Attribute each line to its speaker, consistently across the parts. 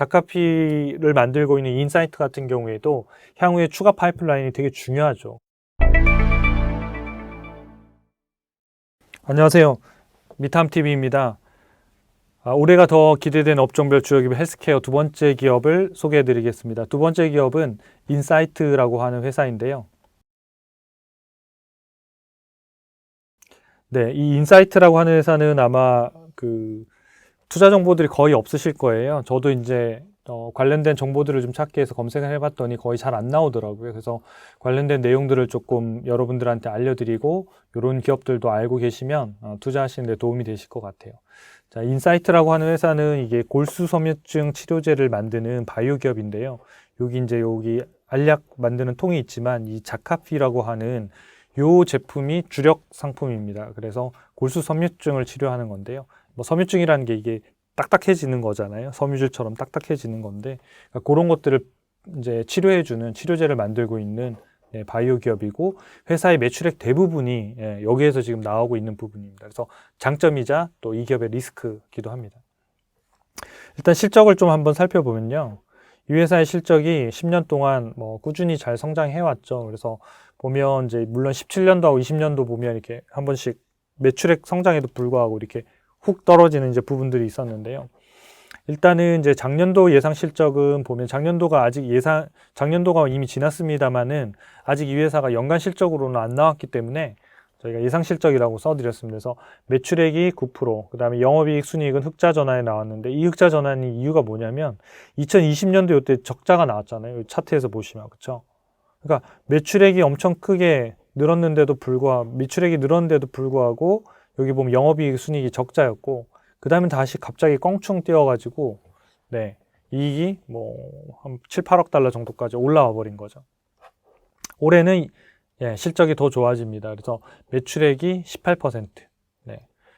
Speaker 1: 자카피를 만들고 있는 인사이트 같은 경우에도 향후에 추가 파이프라인이 되게 중요하죠. 안녕하세요. 미탐TV입니다. 올해가 더 기대된 업종별 주요 기업 헬스케어 두 번째 기업을 소개해 드리겠습니다. 두 번째 기업은 인사이트라고 하는 회사인데요. 네, 이 인사이트라고 하는 회사는 아마 투자 정보들이 거의 없으실 거예요. 저도 이제 관련된 정보들을 좀 찾기 위해서 검색을 해봤더니 거의 잘 안 나오더라고요. 그래서 관련된 내용들을 조금 여러분들한테 알려드리고 이런 기업들도 알고 계시면 투자하시는 데 도움이 되실 것 같아요. 자, 인사이트라고 하는 회사는 이게 골수섬유증 치료제를 만드는 바이오 기업인데요. 여기 알약 만드는 통이 있지만 이 자카피라고 하는 요 제품이 주력 상품입니다. 그래서 골수섬유증을 치료하는 건데요. 뭐 섬유증이라는 게 이게 딱딱해지는 거잖아요. 섬유질처럼 딱딱해지는 건데 그러니까 그런 것들을 이제 치료해주는 치료제를 만들고 있는 바이오 기업이고 회사의 매출액 대부분이 여기에서 지금 나오고 있는 부분입니다. 그래서 장점이자 또 이 기업의 리스크기도 합니다. 일단 실적을 좀 한번 살펴보면요. 이 회사의 실적이 10년 동안 뭐 꾸준히 잘 성장해 왔죠. 그래서 보면 이제 물론 17년도하고 20년도 보면 이렇게 한 번씩 매출액 성장에도 불구하고 이렇게 훅 떨어지는 이제 부분들이 있었는데요. 일단은 이제 작년도 예상 실적은 보면 작년도가 이미 지났습니다만은 아직 이 회사가 연간 실적으로는 안 나왔기 때문에 저희가 예상 실적이라고 써드렸습니다. 그래서 매출액이 9%, 그 다음에 영업이익 순이익은 흑자 전환에 나왔는데 이 흑자 전환이 이유가 뭐냐면 2020년도 이때 적자가 나왔잖아요. 차트에서 보시면 그렇죠. 그러니까 매출액이 엄청 크게 늘었는데도 불구하고 여기 보면 영업이익 순이익이 적자였고 그 다음에 다시 갑자기 껑충 뛰어가지고 이익이 뭐 한 7, 8억 달러 정도까지 올라와 버린 거죠. 올해는 실적이 더 좋아집니다. 그래서 매출액이 18%,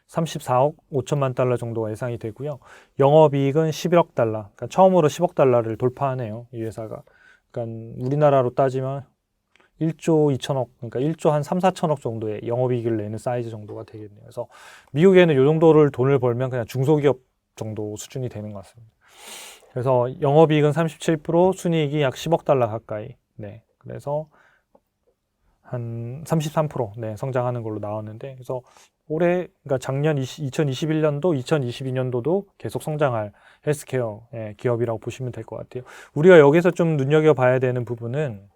Speaker 1: 34억 5천만 달러 정도가 예상이 되고요. 영업이익은 11억 달러, 그러니까 처음으로 10억 달러를 돌파하네요. 이 회사가. 그러니까 우리나라로 따지면 1조 2천억, 그러니까 1조 한 3, 4천억 정도의 영업이익을 내는 사이즈 정도가 되겠네요. 그래서 미국에는 이 정도를 돈을 벌면 그냥 중소기업 정도 수준이 되는 것 같습니다. 그래서 영업이익은 37%, 순이익이 약 10억 달러 가까이. 그래서 한 33% 성장하는 걸로 나왔는데, 그래서 올해, 그러니까 작년 2021년도, 2022년도도 계속 성장할 헬스케어 기업이라고 보시면 될 것 같아요. 우리가 여기서 좀 눈여겨봐야 되는 부분은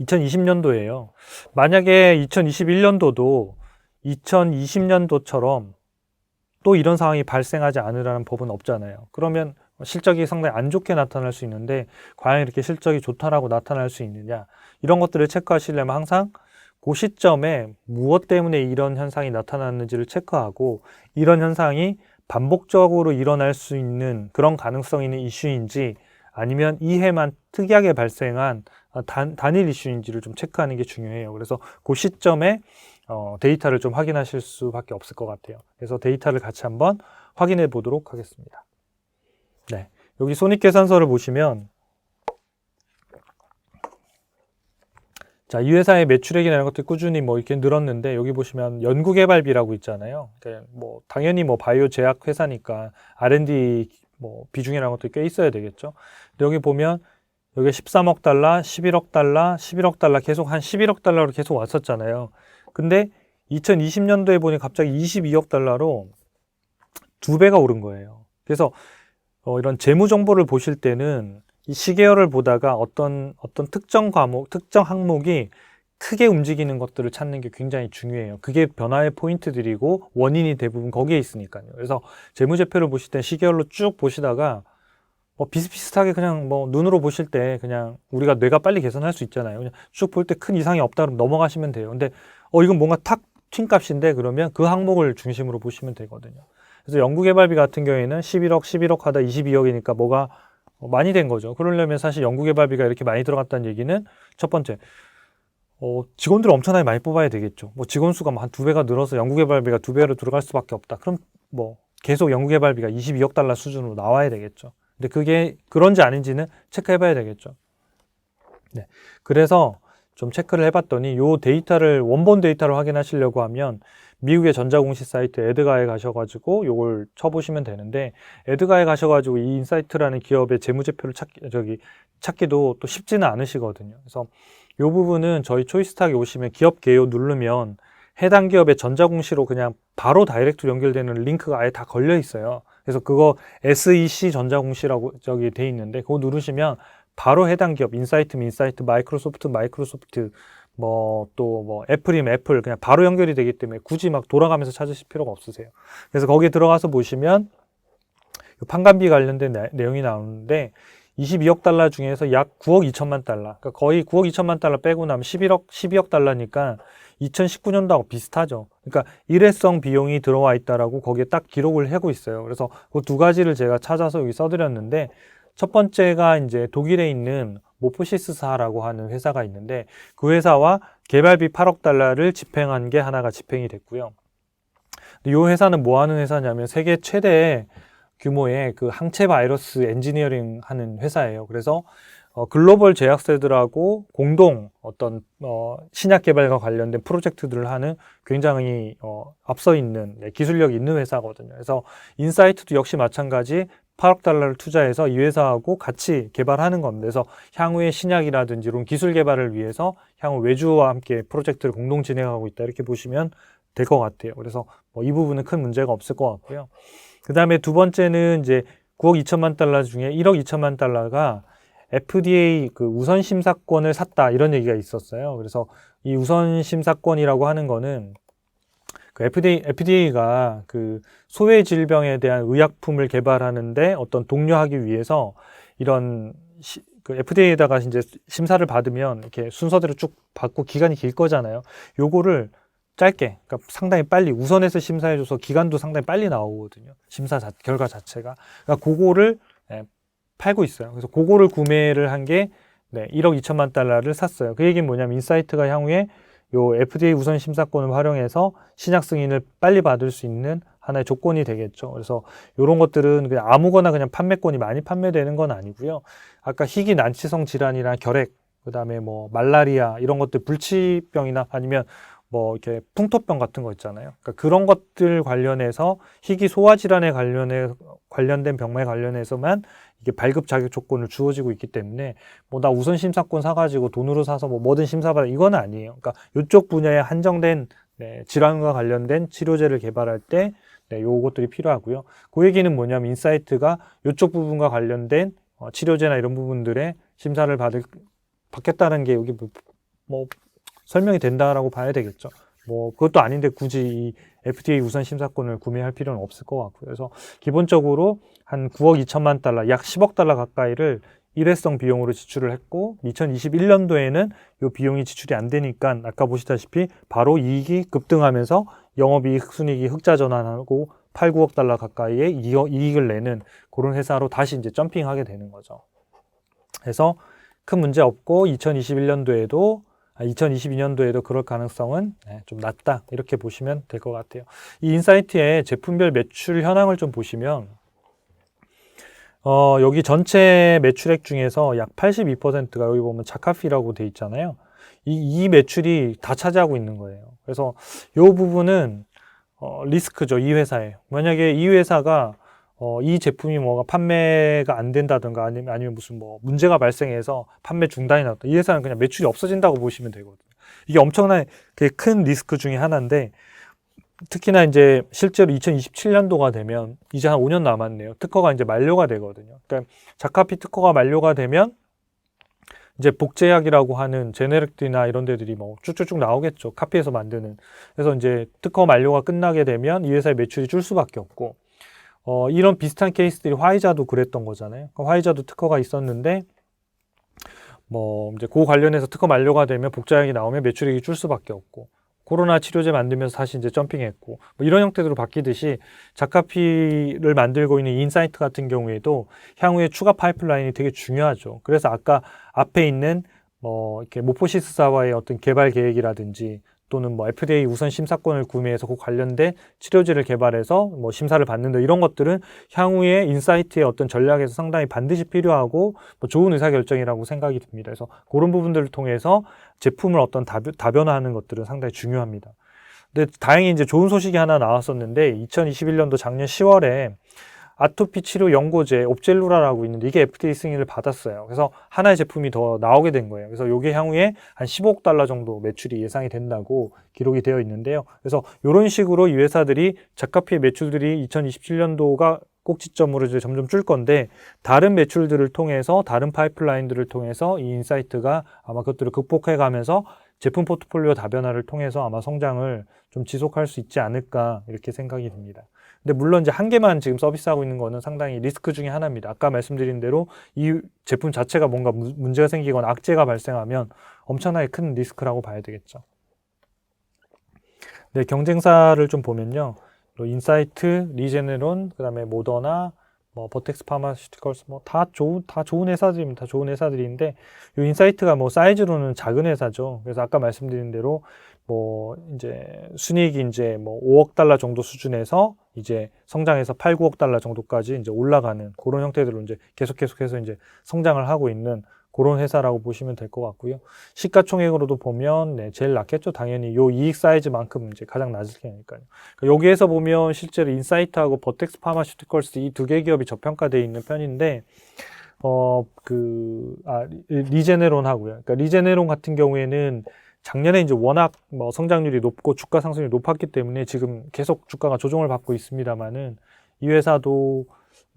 Speaker 1: 2020년도예요. 만약에 2021년도도 2020년도처럼 또 이런 상황이 발생하지 않으라는 법은 없잖아요. 그러면 실적이 상당히 안 좋게 나타날 수 있는데 과연 이렇게 실적이 좋다라고 나타날 수 있느냐, 이런 것들을 체크하시려면 항상 그 시점에 무엇 때문에 이런 현상이 나타났는지를 체크하고 이런 현상이 반복적으로 일어날 수 있는 그런 가능성이 있는 이슈인지 아니면 이 해만 특이하게 발생한 단일 이슈인지를 좀 체크하는 게 중요해요. 그래서 그 시점에 데이터를 좀 확인하실 수밖에 없을 것 같아요. 그래서 데이터를 같이 한번 확인해 보도록 하겠습니다. 여기 손익계산서를 보시면 자, 이 회사의 매출액이나 이런 것들이 꾸준히 뭐 이렇게 늘었는데 여기 보시면 연구개발비라고 있잖아요. 그러니까 뭐 당연히 뭐 바이오 제약 회사니까 R&D 뭐 비중이라는 것도 꽤 있어야 되겠죠. 근데 여기 보면 여기 13억 달러, 11억 달러, 11억 달러 계속 한 11억 달러로 계속 왔었잖아요. 근데 2020년도에 보니 갑자기 22억 달러로 2배가 오른 거예요. 그래서 이런 재무 정보를 보실 때는 이 시계열을 보다가 어떤 특정 항목이 크게 움직이는 것들을 찾는 게 굉장히 중요해요. 그게 변화의 포인트들이고 원인이 대부분 거기에 있으니까요. 그래서 재무제표를 보실 때 시계열로 쭉 보시다가 비슷비슷하게 그냥 뭐 눈으로 보실 때 그냥 우리가 뇌가 빨리 계산할 수 있잖아요. 그냥 쭉 볼 때 큰 이상이 없다 그러면 넘어가시면 돼요. 근데 이건 뭔가 탁 튄 값인데 그러면 그 항목을 중심으로 보시면 되거든요. 그래서 연구개발비 같은 경우에는 11억 하다 22억이니까 뭐가 많이 된 거죠. 그러려면 사실 연구개발비가 이렇게 많이 들어갔다는 얘기는 첫 번째, 직원들을 엄청나게 많이 뽑아야 되겠죠. 뭐 직원 수가 한 2배가 늘어서 연구개발비가 2배로 들어갈 수밖에 없다. 그럼 뭐 계속 연구개발비가 22억 달러 수준으로 나와야 되겠죠. 근데 그게 그런지 아닌지는 체크해 봐야 되겠죠. 그래서 좀 체크를 해봤더니 요 데이터를 원본 데이터를 확인하시려고 하면 미국의 전자공시 사이트 에드가에 가셔가지고 요걸 쳐보시면 되는데, 에드가에 가셔가지고 이 인사이트라는 기업의 재무제표를 찾기도 또 쉽지는 않으시거든요. 그래서 요 부분은 저희 초이스탁에 오시면 기업 개요 누르면 해당 기업의 전자공시로 그냥 바로 다이렉트로 연결되는 링크가 아예 다 걸려 있어요. 그래서 그거 SEC 전자공시라고 저기 돼 있는데 그거 누르시면 바로 해당 기업 인사이트면 인사이트, 마이크로소프트, 뭐 또 뭐 애플이면 애플 그냥 바로 연결이 되기 때문에 굳이 막 돌아가면서 찾으실 필요가 없으세요. 그래서 거기에 들어가서 보시면 판관비 관련된 내용이 나오는데 22억 달러 중에서 약 9억 2천만 달러, 그러니까 거의 9억 2천만 달러 빼고 나면 12억 달러니까 2019년도하고 비슷하죠. 그러니까 일회성 비용이 들어와 있다라고 거기에 딱 기록을 하고 있어요. 그래서 그 두 가지를 제가 찾아서 여기 써드렸는데, 첫 번째가 이제 독일에 있는 모포시스사라고 하는 회사가 있는데 그 회사와 개발비 8억 달러를 집행한 게 하나가 집행이 됐고요. 이 회사는 뭐 하는 회사냐면 세계 최대 규모의 그 항체 바이러스 엔지니어링 하는 회사예요. 그래서 글로벌 제약사들하고 공동 어떤 신약 개발과 관련된 프로젝트들을 하는 굉장히 앞서 있는 기술력이 있는 회사거든요. 그래서 인사이트도 역시 마찬가지 8억 달러를 투자해서 이 회사하고 같이 개발하는 겁니다. 그래서 향후의 신약이라든지 이런 기술 개발을 위해서 향후 외주와 함께 프로젝트를 공동 진행하고 있다, 이렇게 보시면 될 것 같아요. 그래서 이 부분은 큰 문제가 없을 것 같고요. 그 다음에 두 번째는 이제 9억 2천만 달러 중에 1억 2천만 달러가 FDA 그 우선 심사권을 샀다, 이런 얘기가 있었어요. 그래서 이 우선 심사권이라고 하는 거는 그 FDA가 그 소외 질병에 대한 의약품을 개발하는데 어떤 독려하기 위해서 이런 그 FDA에다가 이제 심사를 받으면 이렇게 순서대로 쭉 받고 기간이 길 거잖아요. 요거를 짧게, 그러니까 상당히 빨리 우선해서 심사해줘서 기간도 상당히 빨리 나오거든요. 결과 자체가. 그러니까 그거를 팔고 있어요. 그래서 그거를 구매를 한 게 1억 2천만 달러를 샀어요. 그 얘기는 뭐냐면 인사이트가 향후에 요 FDA 우선 심사권을 활용해서 신약 승인을 빨리 받을 수 있는 하나의 조건이 되겠죠. 그래서 이런 것들은 그냥 아무거나 그냥 판매권이 많이 판매되는 건 아니고요. 아까 희귀 난치성 질환이나 결핵, 그다음에 뭐 말라리아 이런 것들, 불치병이나 아니면 뭐 이렇게 풍토병 같은 거 있잖아요. 그러니까 그런 것들 관련해서 희귀 소화 질환에 관련된 병마에 관련해서만 이게 발급 자격 조건을 주어지고 있기 때문에 뭐 나 우선 심사권 사가지고 돈으로 사서 뭐든 심사받아, 이건 아니에요. 그러니까 이쪽 분야에 한정된 질환과 관련된 치료제를 개발할 때 요것들이 필요하고요. 그 얘기는 뭐냐면 인사이트가 이쪽 부분과 관련된 치료제나 이런 부분들의 심사를 받겠다는 게 여기 뭐 설명이 된다라고 봐야 되겠죠. 뭐 그것도 아닌데 굳이 이 FDA 우선 심사권을 구매할 필요는 없을 것 같고요. 그래서 기본적으로 한 9억 2천만 달러, 약 10억 달러 가까이를 일회성 비용으로 지출을 했고 2021년도에는 이 비용이 지출이 안 되니까 아까 보시다시피 바로 이익이 급등하면서 영업이익, 순이익이 흑자 전환하고 8, 9억 달러 가까이의 이익을 내는 그런 회사로 다시 이제 점핑하게 되는 거죠. 그래서 큰 문제 없고 2022년도에도 그럴 가능성은 좀 낮다, 이렇게 보시면 될 것 같아요. 이 인사이트의 제품별 매출 현황을 좀 보시면 여기 전체 매출액 중에서 약 82%가 여기 보면 자카피라고 돼 있잖아요. 이 매출이 다 차지하고 있는 거예요. 그래서 이 부분은 리스크죠, 이 회사에. 만약에 이 회사가 이 제품이 뭐가 판매가 안 된다든가 아니면 무슨 뭐 문제가 발생해서 판매 중단이 났다, 이 회사는 그냥 매출이 없어진다고 보시면 되거든요. 이게 엄청나게 큰 리스크 중에 하나인데, 특히나 이제 실제로 2027년도가 되면 이제 한 5년 남았네요. 특허가 이제 만료가 되거든요. 그러니까 자카피 특허가 만료가 되면 이제 복제약이라고 하는 제네릭들이나 이런 데들이 뭐 쭉쭉쭉 나오겠죠. 카피해서 만드는. 그래서 이제 특허 만료가 끝나게 되면 이 회사의 매출이 줄 수밖에 없고, 이런 비슷한 케이스들이 화이자도 그랬던 거잖아요. 그러니까 화이자도 특허가 있었는데 뭐 이제 그 관련해서 특허 만료가 되면 복제약이 나오면 매출액이 줄 수밖에 없고, 코로나 치료제 만들면서 다시 이제 점핑했고, 뭐 이런 형태로 바뀌듯이 자카피를 만들고 있는 인사이트 같은 경우에도 향후에 추가 파이프라인이 되게 중요하죠. 그래서 아까 앞에 있는 뭐 이렇게 모포시스사와의 어떤 개발 계획이라든지 또는 뭐 FDA 우선 심사권을 구매해서 그 관련된 치료제를 개발해서 뭐 심사를 받는다, 이런 것들은 향후에 인사이트의 어떤 전략에서 상당히 반드시 필요하고 뭐 좋은 의사결정이라고 생각이 듭니다. 그래서 그런 부분들을 통해서 제품을 어떤 다변화하는 것들은 상당히 중요합니다. 근데 다행히 이제 좋은 소식이 하나 나왔었는데, 2021년도 작년 10월에 아토피 치료 연고제 옵젤루라라고 있는데 이게 FDA 승인을 받았어요. 그래서 하나의 제품이 더 나오게 된 거예요. 그래서 이게 향후에 한 15억 달러 정도 매출이 예상이 된다고 기록이 되어 있는데요. 그래서 이런 식으로 이 회사들이 자카피의 매출들이 2027년도가 꼭지점으로 이제 점점 줄 건데, 다른 매출들을 통해서, 다른 파이프라인들을 통해서 이 인사이트가 아마 그것들을 극복해 가면서 제품 포트폴리오 다변화를 통해서 아마 성장을 좀 지속할 수 있지 않을까, 이렇게 생각이 듭니다. 근데 물론 이제 한 개만 지금 서비스하고 있는 거는 상당히 리스크 중에 하나입니다. 아까 말씀드린 대로 이 제품 자체가 뭔가 문제가 생기거나 악재가 발생하면 엄청나게 큰 리스크라고 봐야 되겠죠. 네, 경쟁사를 좀 보면요. 인사이트, 리제네론, 그다음에 모더나, 뭐 버텍스 파마시티컬스, 뭐 다 좋은 회사들입니다. 다 좋은 회사들인데, 이 인사이트가 뭐 사이즈로는 작은 회사죠. 그래서 아까 말씀드린 대로 뭐 이제 순이익이 이제 뭐 5억 달러 정도 수준에서 이제 성장해서 8, 9억 달러 정도까지 이제 올라가는 그런 형태들로 이제 계속해서 이제 성장을 하고 있는 그런 회사라고 보시면 될 것 같고요. 시가총액으로도 보면 네, 제일 낮겠죠. 당연히 요 이익 사이즈만큼 이제 가장 낮을 테니까요. 그러니까 여기에서 보면 실제로 인사이트하고 버텍스 파마슈티컬스 이 두 개 기업이 저평가되어 있는 편인데, 리제네론 하고요. 그러니까 리제네론 같은 경우에는 작년에 이제 워낙 뭐 성장률이 높고 주가 상승률이 높았기 때문에 지금 계속 주가가 조정을 받고 있습니다만은, 이 회사도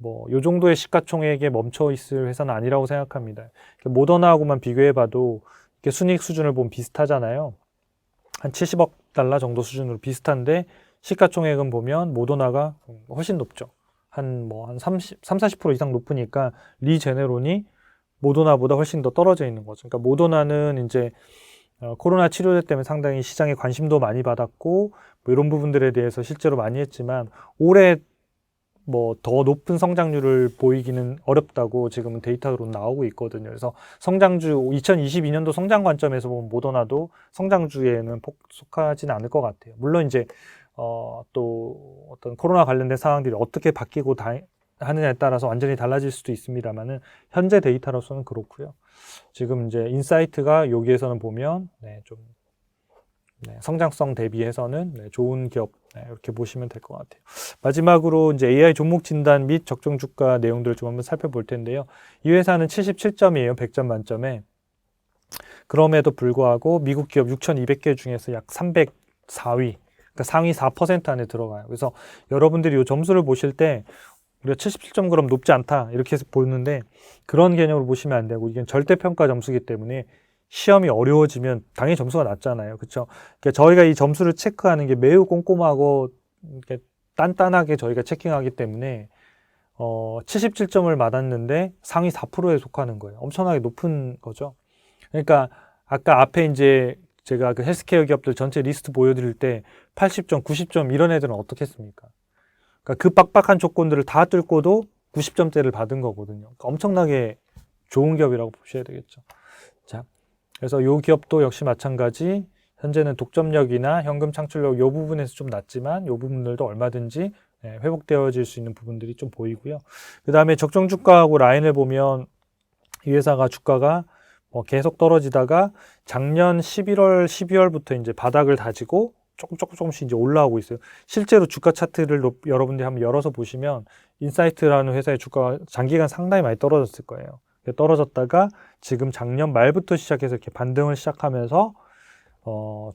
Speaker 1: 뭐 요 정도의 시가총액에 멈춰 있을 회사는 아니라고 생각합니다. 모더나하고만 비교해봐도 이렇게 순이익 수준을 보면 비슷하잖아요. 한 70억 달러 정도 수준으로 비슷한데, 시가총액은 보면 모더나가 훨씬 높죠. 한 30-40% 이상 높으니까 리제네론이 모더나보다 훨씬 더 떨어져 있는 거죠. 그러니까 모더나는 이제 코로나 치료제 때문에 상당히 시장에 관심도 많이 받았고 뭐 이런 부분들에 대해서 실제로 많이 했지만, 올해 뭐 더 높은 성장률을 보이기는 어렵다고 지금은 데이터로 나오고 있거든요. 그래서 성장주 2022년도 성장 관점에서 보면 모더나도 성장주에는 속하지는 않을 것 같아요. 물론 이제 또 어떤 코로나 관련된 상황들이 어떻게 바뀌고 하느냐에 따라서 완전히 달라질 수도 있습니다만은, 현재 데이터로서는 그렇고요. 지금 이제 인사이트가 여기에서는 보면 좀 성장성 대비해서는 좋은 기업, 이렇게 보시면 될 것 같아요. 마지막으로 이제 AI 종목 진단 및 적정 주가 내용들을 좀 한번 살펴볼 텐데요. 이 회사는 77점이에요. 100점 만점에. 그럼에도 불구하고 미국 기업 6,200개 중에서 약 304위, 그러니까 상위 4% 안에 들어가요. 그래서 여러분들이 이 점수를 보실 때 우리가 77점 그럼 높지 않다 이렇게 해서 보는데, 그런 개념으로 보시면 안 되고, 이게 절대평가 점수이기 때문에 시험이 어려워지면 당연히 점수가 낮잖아요. 그렇죠? 그러니까 저희가 이 점수를 체크하는 게 매우 꼼꼼하고 이렇게 단단하게 저희가 체킹하기 때문에 77점을 받았는데 상위 4%에 속하는 거예요. 엄청나게 높은 거죠. 그러니까 아까 앞에 이제 제가 그 헬스케어 기업들 전체 리스트 보여드릴 때 80점, 90점 이런 애들은 어떻겠습니까? 그러니까 그 빡빡한 조건들을 다 뚫고도 90점대를 받은 거거든요. 그러니까 엄청나게 좋은 기업이라고 보셔야 되겠죠. 자, 그래서 이 기업도 역시 마찬가지, 현재는 독점력이나 현금 창출력 이 부분에서 좀 낮지만 이 부분들도 얼마든지 회복되어질 수 있는 부분들이 좀 보이고요. 그 다음에 적정 주가하고 라인을 보면 이 회사가 주가가 계속 떨어지다가 작년 11월, 12월부터 이제 바닥을 다지고 조금씩 이제 올라오고 있어요. 실제로 주가 차트를 여러분들이 한번 열어서 보시면 인사이트라는 회사의 주가가 장기간 상당히 많이 떨어졌을 거예요. 떨어졌다가 지금 작년 말부터 시작해서 이렇게 반등을 시작하면서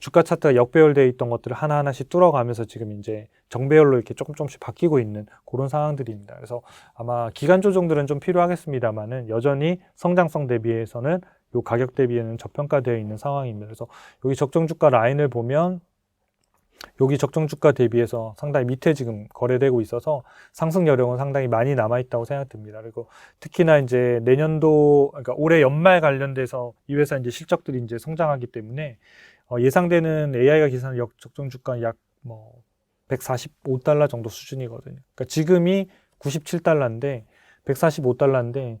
Speaker 1: 주가 차트가 역배열되어 있던 것들을 하나하나씩 뚫어가면서 지금 이제 정배열로 이렇게 조금씩 바뀌고 있는 그런 상황들입니다. 그래서 아마 기간 조정들은 좀 필요하겠습니다만은, 여전히 성장성 대비해서는 요 가격 대비에는 저평가되어 있는 상황입니다. 그래서 여기 적정 주가 라인을 보면 여기 적정 주가 대비해서 상당히 밑에 지금 거래되고 있어서 상승 여력은 상당히 많이 남아있다고 생각됩니다. 그리고 특히나 이제 내년도, 그러니까 올해 연말 관련돼서 이 회사 이제 실적들이 이제 성장하기 때문에 예상되는 AI가 계산한 적정 주가 약 145달러 정도 수준이거든요. 그러니까 지금이 97달러인데 145달러인데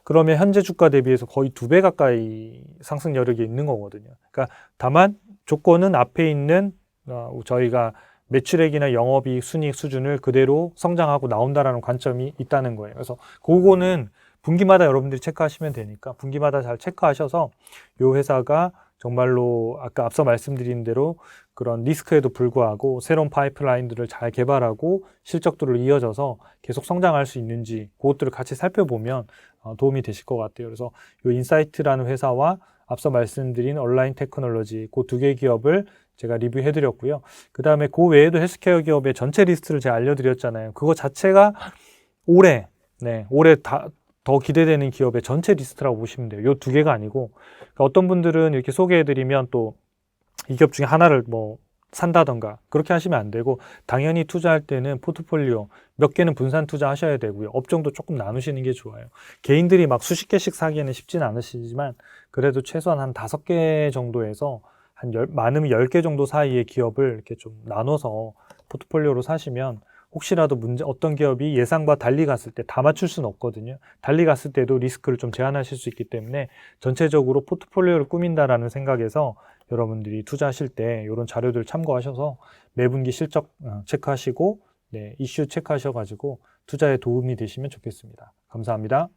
Speaker 1: 그러면 현재 주가 대비해서 거의 2배 가까이 상승 여력이 있는 거거든요. 그러니까 다만 조건은 앞에 있는 저희가 매출액이나 영업이익, 순이익 수준을 그대로 성장하고 나온다라는 관점이 있다는 거예요. 그래서 그거는 분기마다 여러분들이 체크하시면 되니까 분기마다 잘 체크하셔서 이 회사가 정말로 아까 앞서 말씀드린 대로 그런 리스크에도 불구하고 새로운 파이프라인들을 잘 개발하고 실적들을 이어져서 계속 성장할 수 있는지 그것들을 같이 살펴보면 도움이 되실 것 같아요. 그래서 이 인사이트라는 회사와 앞서 말씀드린 온라인 테크놀로지 그 두 개 기업을 제가 리뷰해 드렸고요. 그 다음에 그 외에도 헬스케어 기업의 전체 리스트를 제가 알려드렸잖아요. 그거 자체가 올해 더 기대되는 기업의 전체 리스트라고 보시면 돼요. 요 두 개가 아니고 그러니까 어떤 분들은 이렇게 소개해드리면 또 이 기업 중에 하나를 뭐 산다던가 그렇게 하시면 안 되고 당연히 투자할 때는 포트폴리오 몇 개는 분산 투자하셔야 되고요. 업종도 조금 나누시는 게 좋아요. 개인들이 막 수십 개씩 사기에는 쉽지는 않으시지만 그래도 최소한 한 5개 정도에서 많으면 10개 정도 사이의 기업을 이렇게 좀 나눠서 포트폴리오로 사시면 혹시라도 어떤 기업이 예상과 달리 갔을 때 다 맞출 수는 없거든요. 달리 갔을 때도 리스크를 좀 제한하실 수 있기 때문에 전체적으로 포트폴리오를 꾸민다라는 생각에서 여러분들이 투자하실 때 이런 자료들 참고하셔서 매분기 실적 체크하시고 이슈 체크하셔가지고 투자에 도움이 되시면 좋겠습니다. 감사합니다.